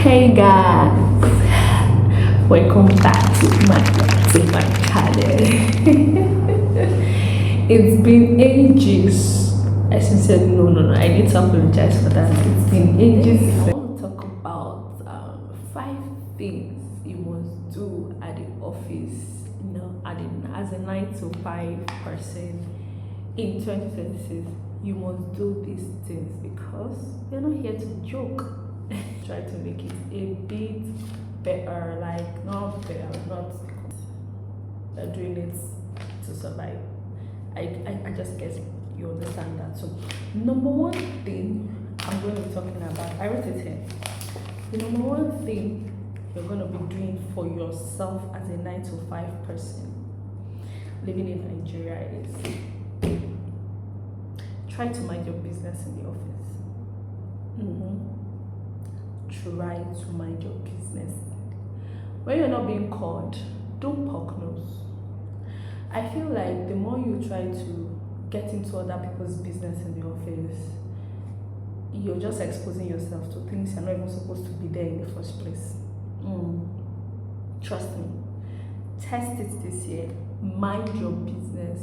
Hey guys, welcome back to my channel. It's been ages. I sincerely no. I need to apologize for that. It's been ages. I want to talk about 5 things you must do at the office. As a 9 to 5 person in 2026, you must do these things because you're not here to joke. Try to make it a bit better, like not better, not doing it to survive. I just guess you understand that. So, number one thing I'm going to be talking about, I wrote it here. The number one thing you're going to be doing for yourself as a 9 to 5 person living in Nigeria is try to mind your business in the office. Try to mind your business. When you're not being called, don't poke nose. I feel like the more you try to get into other people's business in the office, you're just exposing yourself to things you're not even supposed to be there in the first place. Trust me. Test it this year. Mind your business.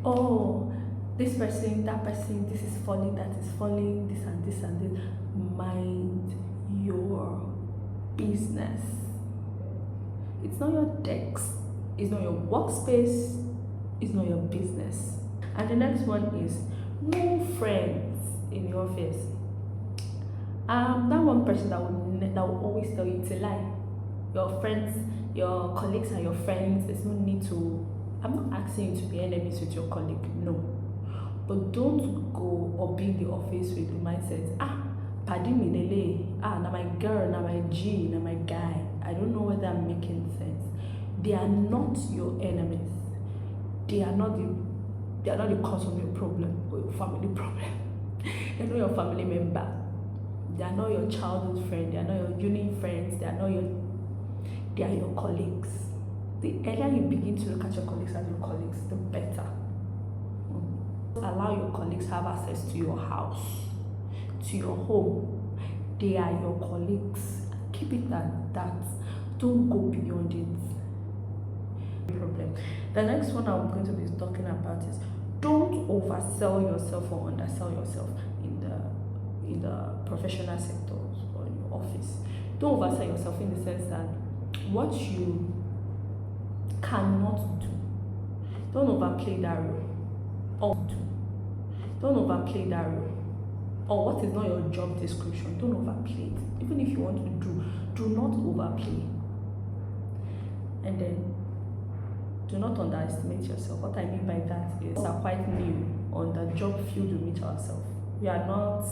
Oh, this person, that person, this is falling, that is falling, this and this and this. Mind your business. It's not your desk, it's not your workspace, it's not your business. And the next one is no friends in the office. That one person that will always tell you it's a lie. Your friends, your colleagues are your friends. There's no need to. I'm not asking you to be enemies with your colleague, no. But don't go or be in the office with the mindset, pardon me, lele, now my girl, now my G, now my guy. I don't know whether I'm making sense. They are not your enemies. They are not the cause of your problem or your family problem. They're not your family member. They are not your childhood friend. They are not your uni friends. They are your colleagues. The earlier you begin to look at your colleagues as your colleagues, the better. Allow your colleagues to have access to your house, to your home. They are your colleagues. Keep it at that. Don't go beyond it. Problem. The next one I'm going to be talking about is don't oversell yourself or undersell yourself in the professional sectors or in your office. Don't oversell yourself in the sense that what you cannot do, don't overplay that role. Don't overplay that role. Or what is not your job description, don't overplay it. Even if you want to do not overplay. And then do not underestimate yourself. What I mean by that is we are quite new on the job field we meet ourselves. We are not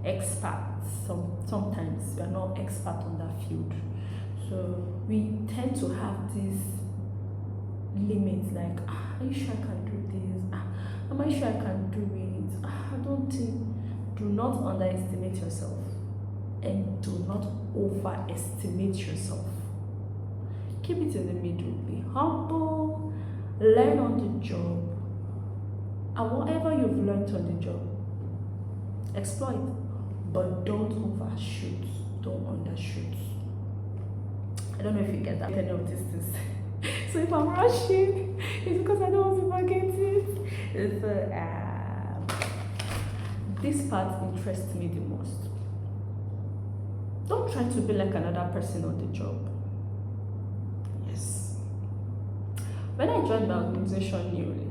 experts. Sometimes we are not expert on that field. So we tend to have these limits like, are you sure I can do this? Am I sure I can do it? I don't think. Do not underestimate yourself and do not overestimate yourself. Keep it in the middle. Be humble, learn on the job, and whatever you've learned on the job, exploit, but don't overshoot, don't undershoot. I don't know if you get that, any of these things. So if I'm rushing, it's because I don't want to forget it. So, this part interests me the most. Don't try to be like another person on the job. Yes. When I joined my organization newly,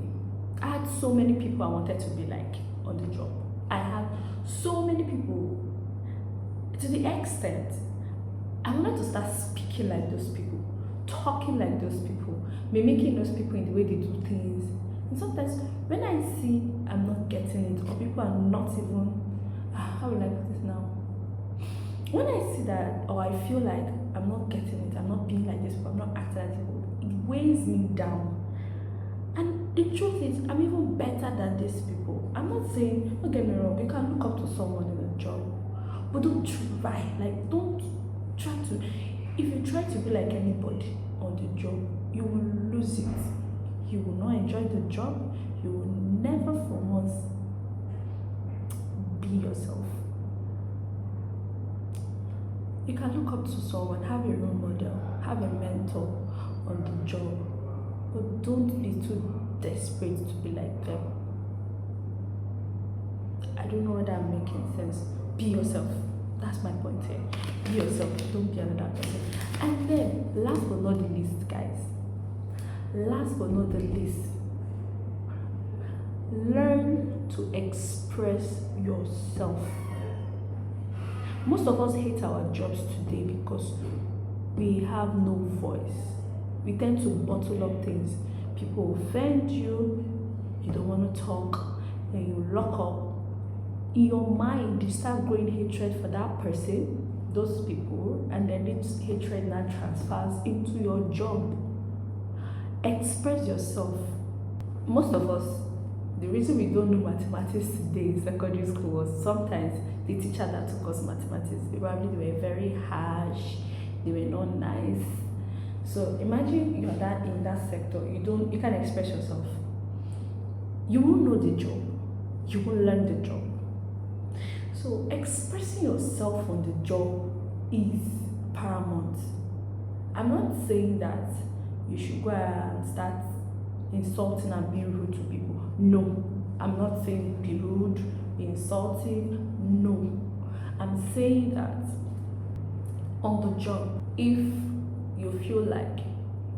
I had so many people I wanted to be like on the job. I had so many people to the extent I wanted to start speaking like those people, talking like those people, mimicking those people in the way they do things. And sometimes when I see I'm not getting it, or people are not even, how will I put this now? When I see that, or I feel like I'm not getting it, I'm not being like this, I'm not acting like this, it weighs me down. And the truth is, I'm even better than these people. I'm not saying, don't get me wrong, you can look up to someone in a job, but don't try, don't try to, if you try to be like anybody on the job, you will lose it. You will not enjoy the job. You will never for once be yourself. You can look up to someone, have a role model, have a mentor on the job, but don't be too desperate to be like them. I don't know whether I'm making sense. Be yourself. That's my point here. Be yourself. Don't be another person. And then, last but not the least, guys. Last but not the least, learn to express yourself. Most of us hate our jobs today because we have no voice. We tend to bottle up things. People offend you, you don't want to talk, then you lock up. In your mind, you start growing hatred for that person, those people, and then this hatred now transfers into your job. Express yourself. Most of us, the reason we don't know mathematics today in secondary school was sometimes the teacher that took us mathematics, probably they were very harsh, they were not nice. So imagine you're that in that sector, you can't express yourself. You won't know the job, you won't learn the job. So expressing yourself on the job is paramount. I'm not saying that you should go and start insulting and being rude to people. No, I'm not saying be rude, be insulting. No, I'm saying that on the job, if you feel like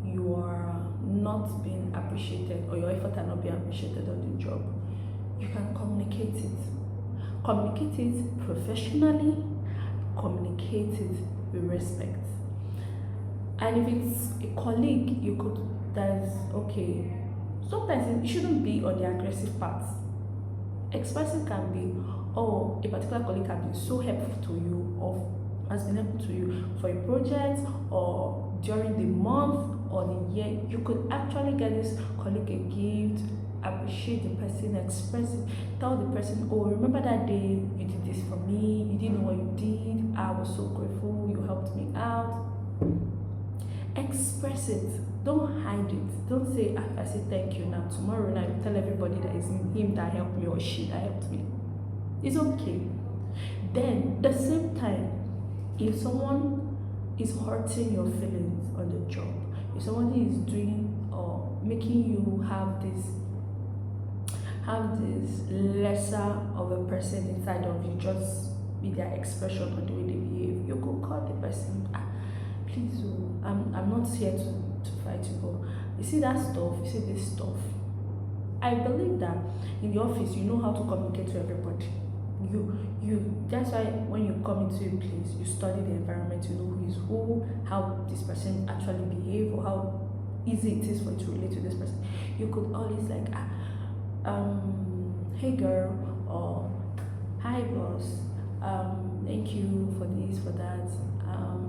you are not being appreciated or your effort are not being appreciated on the job, you can communicate it. Communicate it professionally, communicate it with respect. And if it's a colleague, okay. Sometimes it shouldn't be on the aggressive part. Expressing can be, oh, a particular colleague has been so helpful to you or has been helpful to you for a project or during the month or the year. You could actually get this colleague a gift, appreciate the person, express it, tell the person, oh, remember that day you did this for me, you didn't know what you did, I was so grateful, you helped me out. Express it. Don't hide it. Don't say, if I say thank you now, tomorrow night you tell everybody that it's him that helped me or she that helped me. It's okay. Then, the same time, if someone is hurting your feelings on the job, if somebody is doing or making you have this lesser of a person inside of you, just with their expression or the way they behave, you could call the person, please, I'm not here to fight you, but you see that stuff, you see this stuff. I believe that in the office you know how to communicate to everybody. That's why when you come into a place, you study the environment, you know who is who, how this person actually behave, or how easy it is for you to relate to this person. You could always like, hey girl, or hi boss, thank you for this, for that.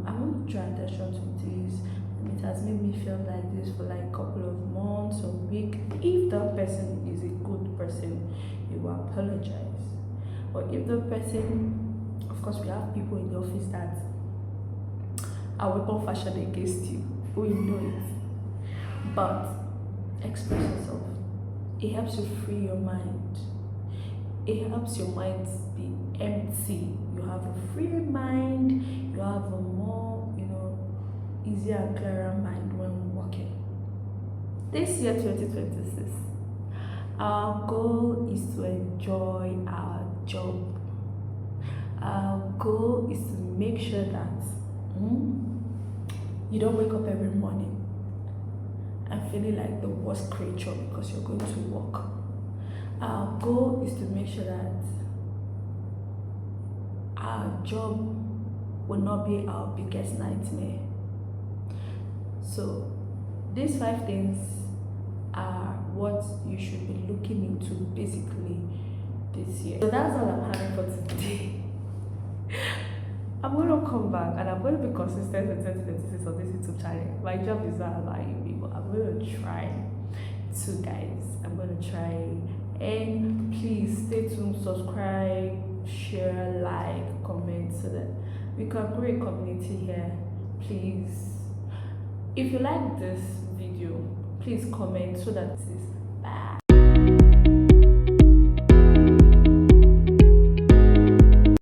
I want to draw attention to this, and it has made me feel like this for like a couple of months or week. If that person is a good person, you will apologize. Or if the person, of course, we have people in the office that are weapon fashioned against you, we know it. But express yourself. It helps you free your mind. It helps your mind be empty. You have a free mind. You have a more, easier and clearer mind when working. This year, 2026, our goal is to enjoy our job. Our goal is to make sure that you don't wake up every morning and feeling like the worst creature because you're going to work. Our goal is to make sure that our job will not be our biggest nightmare. So these 5 things are what you should be looking into basically this year. So that's all I'm having for today. I'm going to come back and I'm going to be consistent in 2026 on this YouTube channel. My job is not allowing me, but I'm going to try to, guys. I'm going to try. And please stay tuned, subscribe, share, like, comment so that we can grow a community here. Please, if you like this video, please comment so that this is bad.